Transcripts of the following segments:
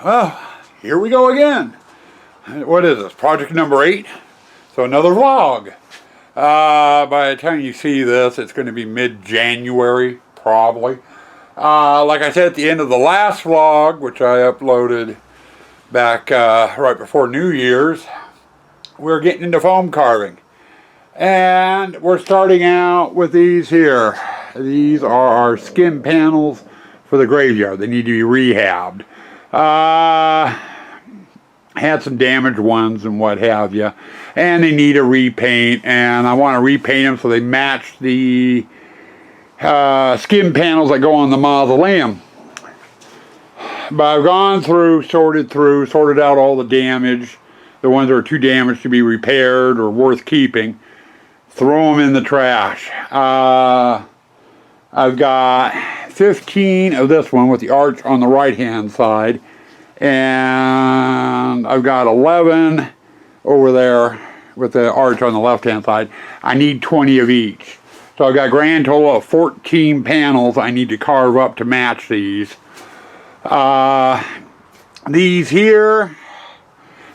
Well, here we go again. What is this? Project number 8. So another vlog. By the time you see this, it's going to be mid-January, probably. Like I said at the end of the last vlog, which I uploaded back right before New Year's, we're getting into foam carving. And we're starting out with these here. These are our skin panels for the graveyard. They need to be rehabbed. Had some damaged ones and what have you, and they need a repaint, and I want to repaint them so they match the skin panels that go on the mausoleum. But I've gone through, sorted out all the damage, the ones that are too damaged to be repaired or worth keeping. Throw them in the trash. I've got 15 of this one with the arch on the right hand side, and I've got 11 over there with the arch on the left hand side. I need 20 of each, so I've got a grand total of 14 panels I need to carve up to match these. These here,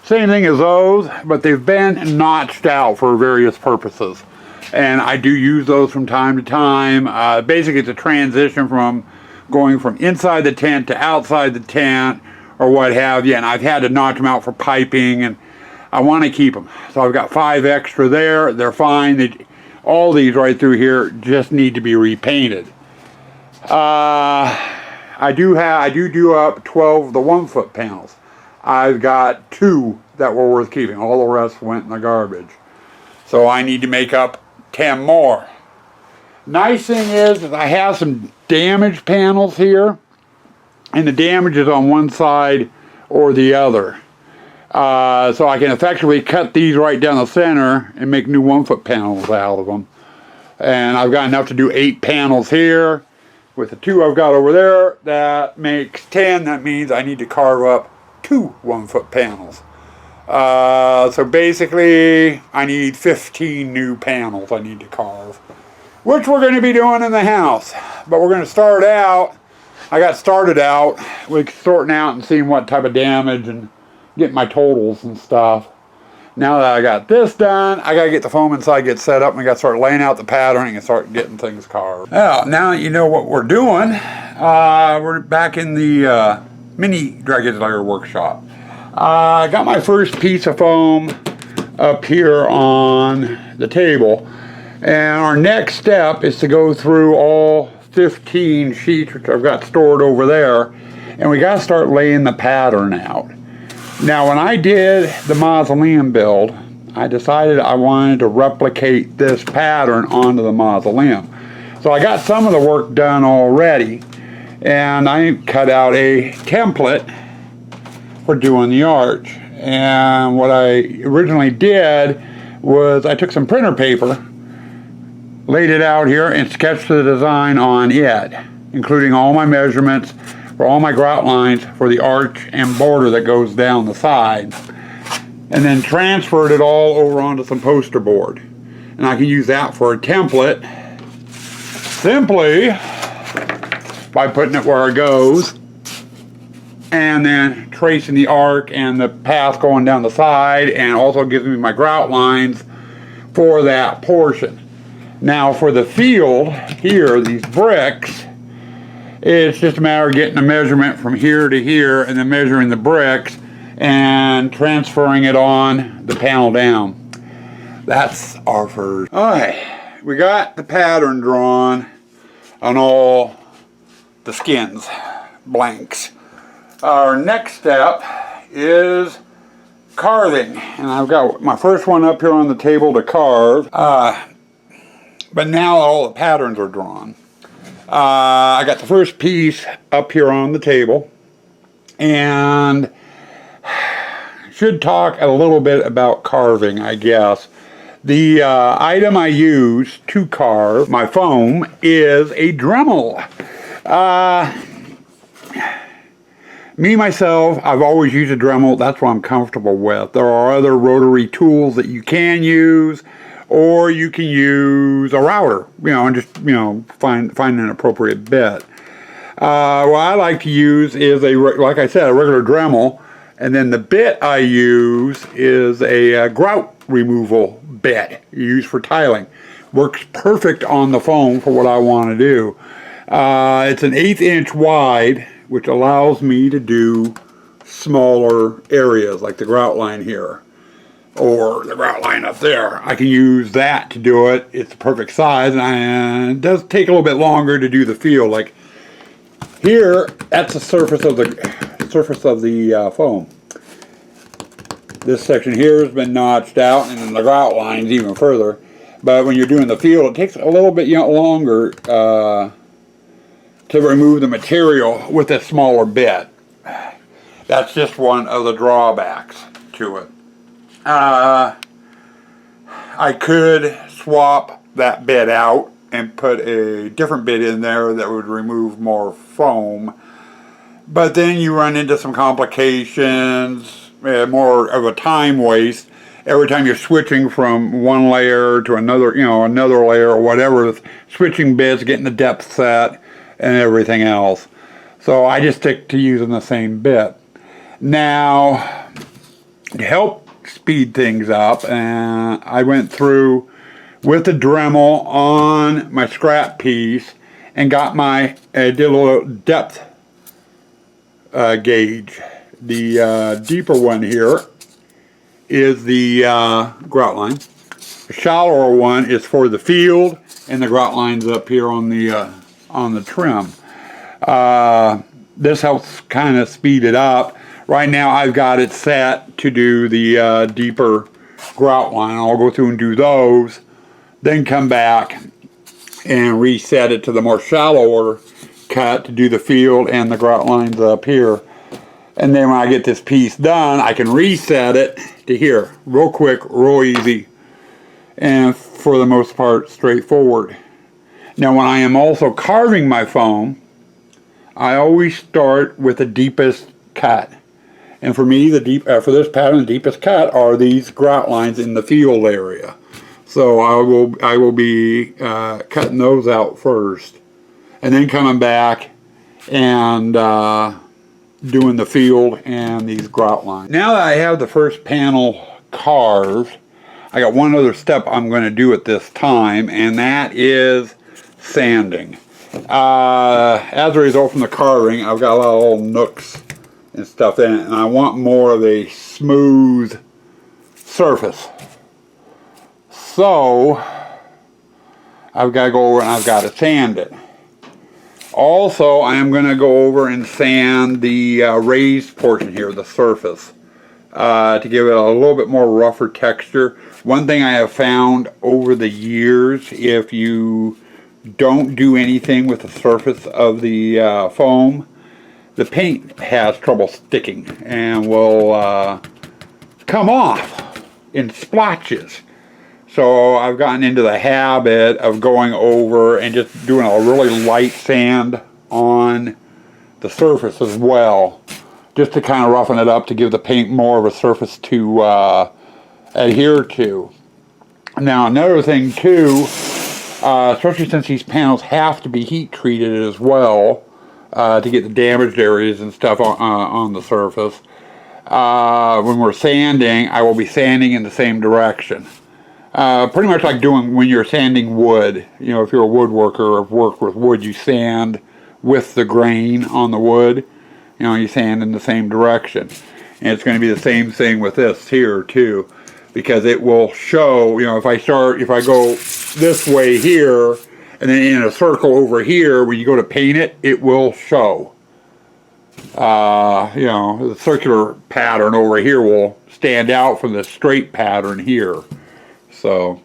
same thing as those, but they've been notched out for various purposes, and I do use those from time to time. Basically it's a transition from going from inside the tent to outside the tent or what have you, and I've had to notch them out for piping, and I want to keep them. So I've got 5 extra there. They're fine. All these right through here just need to be repainted. I do up 12 of the 1-foot panels. I've got 2 that were worth keeping. All the rest went in the garbage. So I need to make up 10 more. Nice thing is I have some damaged panels here, and the damage is on one side or the other. So I can effectively cut these right down the center and make new 1-foot panels out of them. And I've got enough to do 8 panels here. With the 2 I've got over there, that makes 10. That means I need to carve up 2 1-foot panels. So basically, I need 15 new panels I need to carve, which we're going to be doing in the house. But we're going to start out, I got started out with sorting out and seeing what type of damage and getting my totals and stuff. Now that I got this done, I got to get the foam inside, get set up, and we got to start laying out the patterning and start getting things carved. Well, now that you know what we're doing, we're back in the mini Dragon's Lair workshop. I got my first piece of foam up here on the table, and our next step is to go through all 15 sheets which I've got stored over there, and we got to start laying the pattern out. Now when I did the mausoleum build, I decided I wanted to replicate this pattern onto the mausoleum. So I got some of the work done already, and I cut out a template for doing the arch. And what I originally did was I took some printer paper, laid it out here, and sketched the design on it, including all my measurements for all my grout lines for the arch and border that goes down the side, and then transferred it all over onto some poster board. And I can use that for a template simply by putting it where it goes and then tracing the arc and the path going down the side, and also gives me my grout lines for that portion. Now for the field here, these bricks, it's just a matter of getting a measurement from here to here and then measuring the bricks and transferring it on the panel down. That's our first. Alright, we got the pattern drawn on all the skins, blanks. Our next step is carving, and I've got my first one up here on the table to carve, but now all the patterns are drawn. I got the first piece up here on the table, and should talk a little bit about carving, I guess. The item I use to carve my foam is a Dremel. Me, myself, I've always used a Dremel. That's what I'm comfortable with. There are other rotary tools that you can use, or you can use a router, and just, find an appropriate bit. What I like to use is like I said, a regular Dremel, and then the bit I use is a grout removal bit used for tiling. Works perfect on the foam for what I want to do. It's an 1/8 inch wide, which allows me to do smaller areas like the grout line here or the grout line up there. I can use that to do it. It's the perfect size, and it does take a little bit longer to do the feel. Like here, that's the surface of the foam. This section here has been notched out, and then the grout line's even further. But when you're doing the feel, it takes a little bit longer to remove the material with a smaller bit. That's just one of the drawbacks to it. I could swap that bit out and put a different bit in there that would remove more foam, but then you run into some complications, more of a time waste every time you're switching from one layer to another, another layer or whatever, switching bits, getting the depth set and everything else. So I just stick to using the same bit. Now, to help speed things up, I went through with the Dremel on my scrap piece and got did a little depth gauge. The deeper one here is the grout line. The shallower one is for the field, and the grout line's up here on the trim. This helps kind of speed it up. Right now I've got it set to do the deeper grout line. I'll go through and do those, then come back and reset it to the more shallower cut to do the field and the grout lines up here. And then when I get this piece done, I can reset it to here. Real quick, real easy, and for the most part, straightforward. Now when I am also carving my foam, I always start with the deepest cut. And for me, for this pattern, the deepest cut are these grout lines in the field area. So I will be cutting those out first, and then coming back and doing the field and these grout lines. Now that I have the first panel carved, I got one other step I'm going to do at this time, and that is sanding. As a result from the carving, I've got a lot of little nooks and stuff in it, and I want more of a smooth surface. So I've got to go over and I've got to sand it. Also, I am going to go over and sand the raised portion here, the surface, to give it a little bit more rougher texture. One thing I have found over the years, if you don't do anything with the surface of the foam, the paint has trouble sticking and will come off in splotches. So I've gotten into the habit of going over and just doing a really light sand on the surface as well, just to kind of roughen it up to give the paint more of a surface to adhere to. Now another thing too, especially since these panels have to be heat treated as well to get the damaged areas and stuff on the surface, when we're sanding, I will be sanding in the same direction. Pretty much like doing when you're sanding wood. You know, if you're a woodworker or have worked with wood, you sand with the grain on the wood. You know, you sand in the same direction. And it's going to be the same thing with this here too, because it will show, you know, if I go this way here and then in a circle over here, when you go to paint it, it will show. You know, the circular pattern over here will stand out from the straight pattern here. So,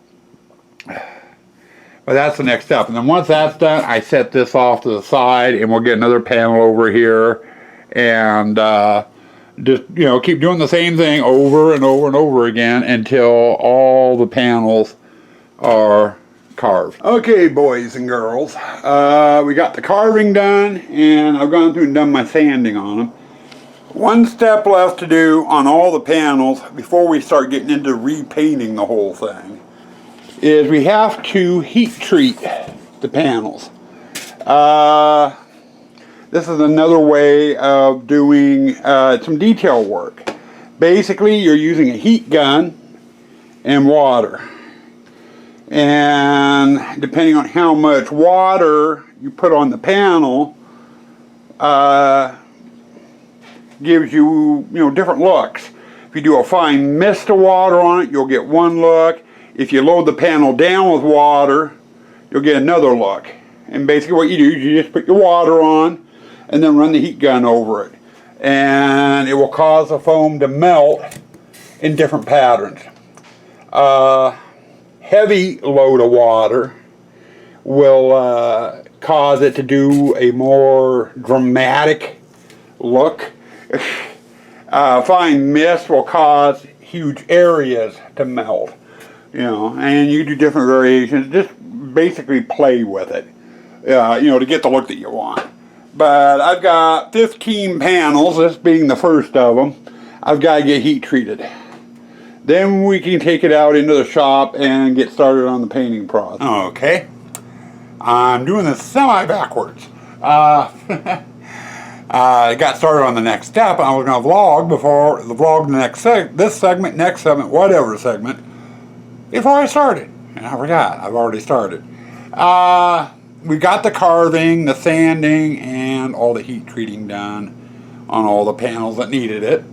but that's the next step. And then once that's done, I set this off to the side, and we'll get another panel over here, and just, you know, keep doing the same thing over and over and over again until all the panels are carved. Okay, boys and girls, we got the carving done, and I've gone through and done my sanding on them. One step left to do on all the panels before we start getting into repainting the whole thing is we have to heat treat the panels. This is another way of doing some detail work. Basically, you're using a heat gun and water. And depending on how much water you put on the panel, gives you, different looks. If you do a fine mist of water on it, you'll get one look. If you load the panel down with water, you'll get another look. And basically what you do is you just put your water on and then run the heat gun over it. And it will cause the foam to melt in different patterns. Heavy load of water will cause it to do a more dramatic look. Fine mist will cause huge areas to melt, and you do different variations. Just basically play with it, to get the look that you want. But I've got 15 panels, this being the first of them. I've got to get heat treated. Then we can take it out into the shop and get started on the painting process. Okay, I'm doing this semi-backwards. I got started on the next step. I was going to vlog before the vlog, the next this segment, next segment, whatever segment, before I started. And I forgot, I've already started. We got the carving, the sanding, and all the heat treating done on all the panels that needed it.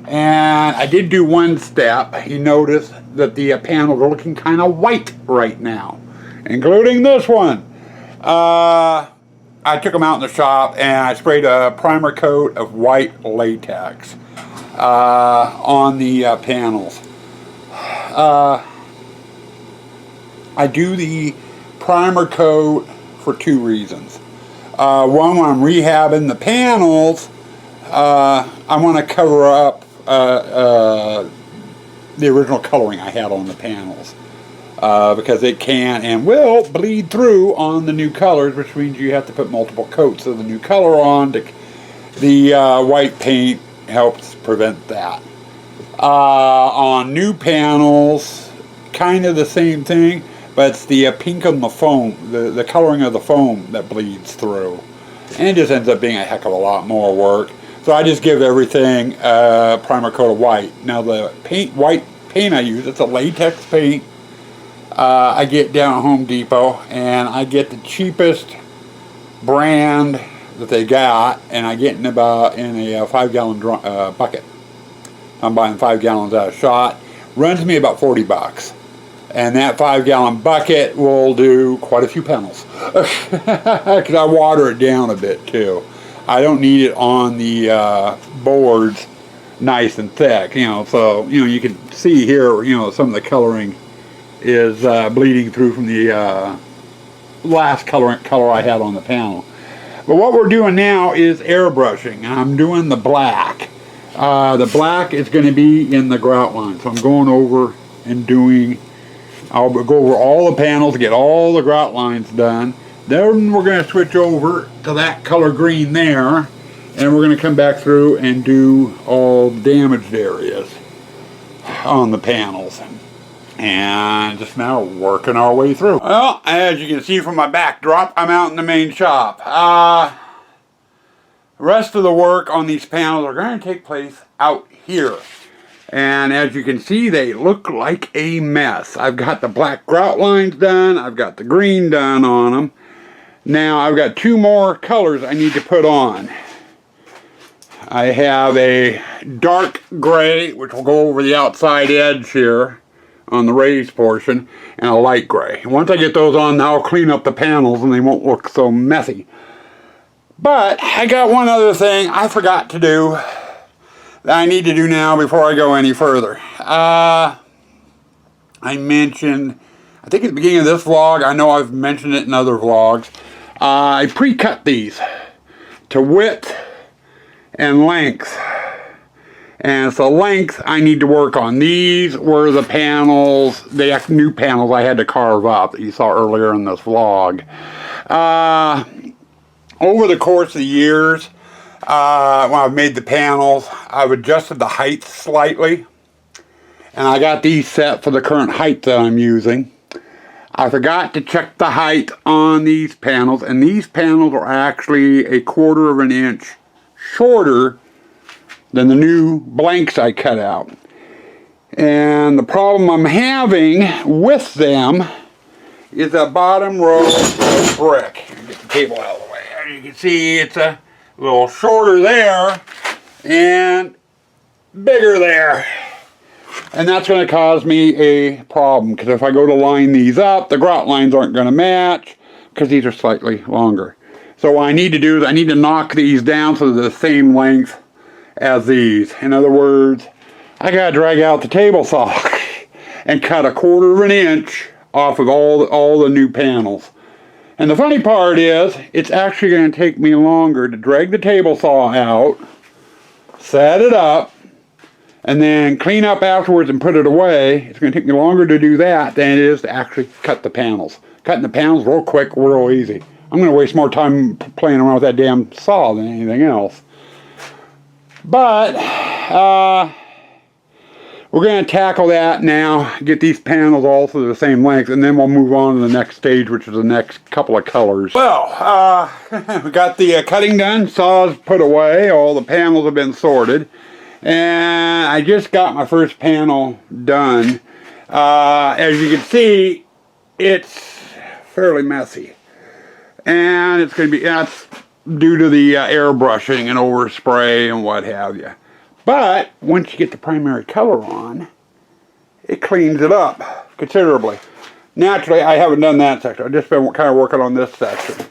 And I did do one step. You notice that the panels are looking kind of white right now, including this one. I took them out in the shop and I sprayed a primer coat of white latex on the panels. I do the primer coat for two reasons. One, when I'm rehabbing the panels, I want to cover up the original coloring I had on the panels, because it can and will bleed through on the new colors, which means you have to put multiple coats of the new color on. The white paint helps prevent that. On new panels, kind of the same thing, but it's the pink on the foam, the coloring of the foam that bleeds through, and it just ends up being a heck of a lot more work. So I just give everything a primer coat of white. Now the white paint I use, it's a latex paint. I get down at Home Depot and I get the cheapest brand that they got, and I get in a 5-gallon bucket. I'm buying 5 gallons at a shot. Runs me about $40. And that 5-gallon bucket will do quite a few panels. Because I water it down a bit too. I don't need it on the boards nice and thick, so, you can see here, some of the coloring is bleeding through from the last color I had on the panel. But what we're doing now is airbrushing. I'm doing the black. The black is going to be in the grout line, so I'm going over and I'll go over all the panels, get all the grout lines done. Then we're going to switch over to that color green there, and we're going to come back through and do all the damaged areas on the panels. And just now working our way through. Well, as you can see from my backdrop, I'm out in the main shop. The rest of the work on these panels are going to take place out here. And as you can see, they look like a mess. I've got the black grout lines done. I've got the green done on them. Now I've got two more colors I need to put on. I have a dark gray, which will go over the outside edge here on the raised portion, and a light gray. Once I get those on, I'll clean up the panels and they won't look so messy. But I got one other thing I forgot to do that I need to do now before I go any further. I mentioned, I think at the beginning of this vlog, I know I've mentioned it in other vlogs, I pre-cut these to width and length. And so length I need to work on. These were the panels, the new panels I had to carve up that you saw earlier in this vlog. Over the course of the years, when I've made the panels, I've adjusted the height slightly. And I got these set for the current height that I'm using. I forgot to check the height on these panels, and these panels are actually 1/4 of an inch shorter than the new blanks I cut out. And the problem I'm having with them is the bottom row of brick. Get the table out of the way. As you can see, it's a little shorter there and bigger there. And that's going to cause me a problem, because if I go to line these up, the grout lines aren't going to match because these are slightly longer. So what I need to do is I need to knock these down so they're the same length as these. In other words, I got to drag out the table saw and cut 1/4 of an inch off of all the new panels. And the funny part is, it's actually going to take me longer to drag the table saw out, set it up, and then clean up afterwards and put it away. It's going to take me longer to do that than it is to actually cut the panels. Cutting the panels real quick, real easy. I'm going to waste more time playing around with that damn saw than anything else. But we're going to tackle that now, get these panels all to the same length, and then we'll move on to the next stage, which is the next couple of colors. Well, we got the cutting done, saws put away, all the panels have been sorted. And I just got my first panel done. As you can see, it's fairly messy. And it's going to be, that's due to the airbrushing and overspray and what have you. But once you get the primary color on, it cleans it up considerably. Naturally, I haven't done that section. I've just been kind of working on this section.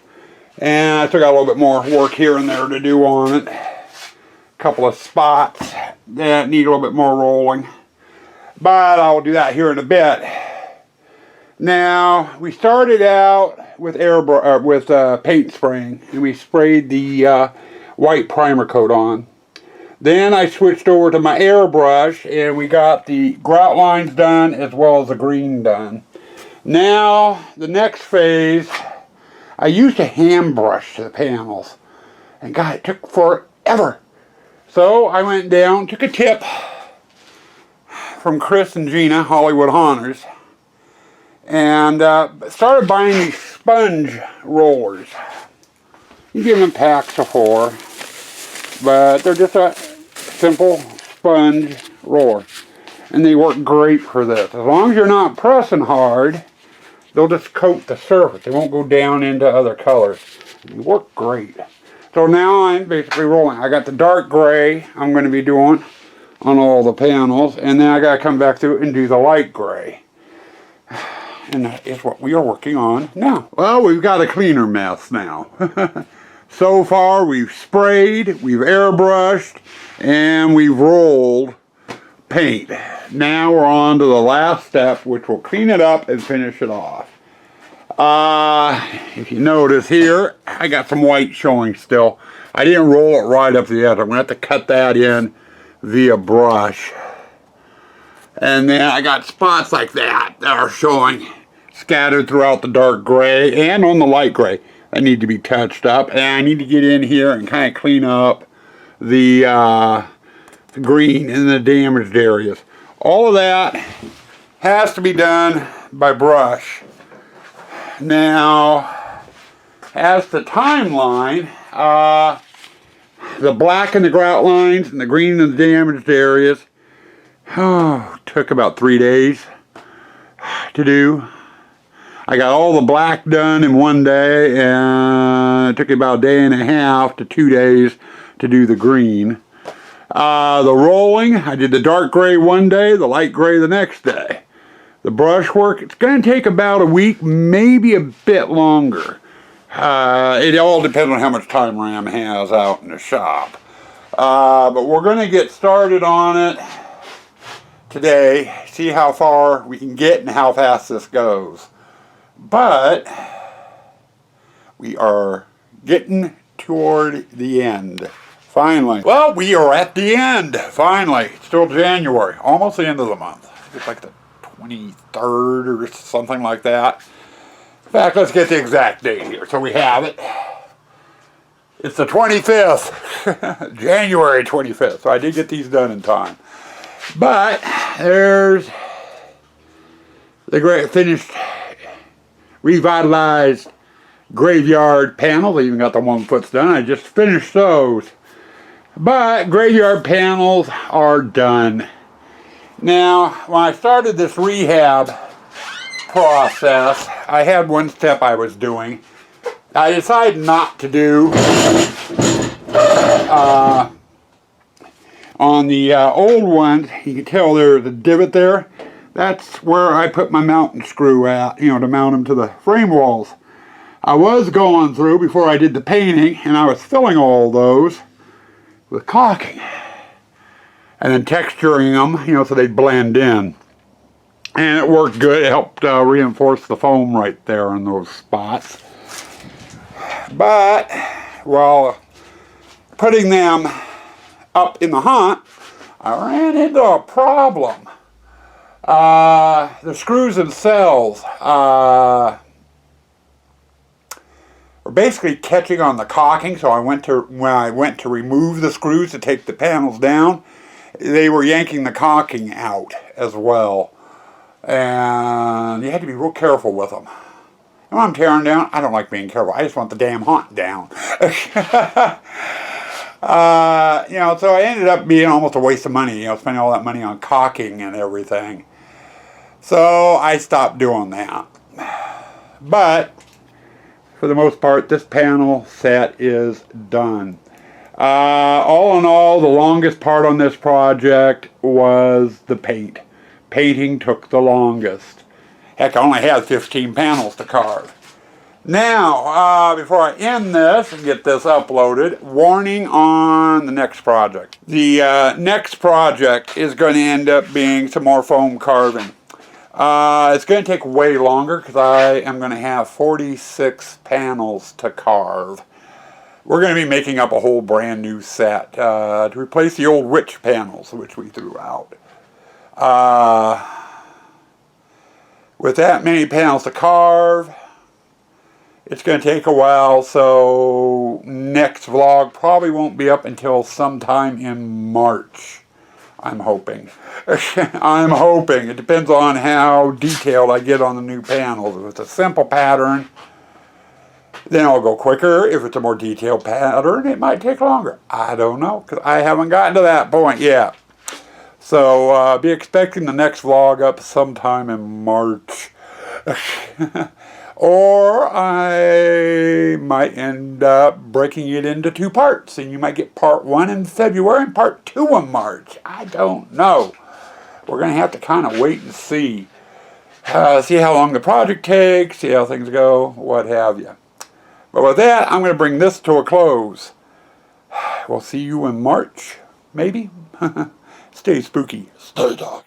And I still got a little bit more work here and there to do on it. Couple of spots that need a little bit more rolling, but I'll do that here in a bit. Now, we started out with paint spraying, and we sprayed the white primer coat on. Then I switched over to my airbrush, and we got the grout lines done as well as the green done. Now, the next phase, I used to hand brush the panels, and God, it took forever. So I went down, took a tip from Chris and Gina, Hollywood Haunters, and started buying these sponge rollers. You give them packs of 4, but they're just a simple sponge roller. And they work great for this. As long as you're not pressing hard, they'll just coat the surface. They won't go down into other colors. They work great. So now I'm basically rolling. I got the dark gray I'm going to be doing on all the panels, and then I got to come back through and do the light gray. And that is what we are working on now. Well, we've got a cleaner mess now. So far, we've sprayed, we've airbrushed, and we've rolled paint. Now we're on to the last step, which will clean it up and finish it off. If you notice here, I got some white showing still. I didn't roll it right up the edge. I'm going to have to cut that in via brush. And then I got spots like that are showing scattered throughout the dark gray and on the light gray that need to be touched up. And I need to get in here and kind of clean up the green in the damaged areas. All of that has to be done by brush. Now, as the timeline, the black in the grout lines and the green in the damaged areas took about 3 days to do. I got all the black done in 1 day, and it took about 1.5 to 2 days to do the green. The rolling, I did the dark gray 1 day, the light gray the next day. The brush work, it's going to take about a week, maybe a bit longer. It all depends on how much time Ram has out in the shop. But we're going to get started on it today, see how far we can get and how fast this goes. But we are getting toward the end. Finally. Well, we are at the end. Finally. It's still January. Almost the end of the month. It's like the 23rd or something like that. In fact, let's get the exact date here so we have it. It's the 25th. January 25th. So I did get these done in time. But there's the great finished revitalized graveyard panels. I even got the 1 foots done. I just finished those. But graveyard panels are done. Now, when I started this rehab process, I had one step I was doing. I decided not to do on the old ones. You can tell there's a divot there. That's where I put my mounting screw at, you know, to mount them to the frame walls. I was going through before I did the painting, and I was filling all those with caulking and then texturing them, you know, so they blend in. And it worked good. It helped reinforce the foam right there in those spots. But while putting them up in the hunt, I ran into a problem. The screws themselves were basically catching on the caulking, so when I went to remove the screws to take the panels down, they were yanking the caulking out as well. And you had to be real careful with them. And when I'm tearing down, I don't like being careful. I just want the damn hunt down. You know, so I ended up being almost a waste of money, you know, spending all that money on caulking and everything. So I stopped doing that. But for the most part, this panel set is done. All in all, the longest part on this project was the paint. Painting took the longest. Heck, I only had 15 panels to carve. Now, before I end this and get this uploaded, warning on the next project. The next project is going to end up being some more foam carving. It's going to take way longer because I am going to have 46 panels to carve. We're going to be making up a whole brand new set to replace the old witch panels which we threw out. With that many panels to carve, it's going to take a while, so next vlog probably won't be up until sometime in March. I'm hoping. I'm hoping. It depends on how detailed I get on the new panels. If it's a simple pattern, then I'll go quicker. If it's a more detailed pattern, it might take longer. I don't know, because I haven't gotten to that point yet. So be expecting the next vlog up sometime in March. Or I might end up breaking it into 2 parts, and you might get part 1 in February and part 2 in March. I don't know. We're going to have to kind of wait and see. See how long the project takes, see how things go, what have you. But with that, I'm going to bring this to a close. We'll see you in March, maybe? Stay spooky. Stay dark.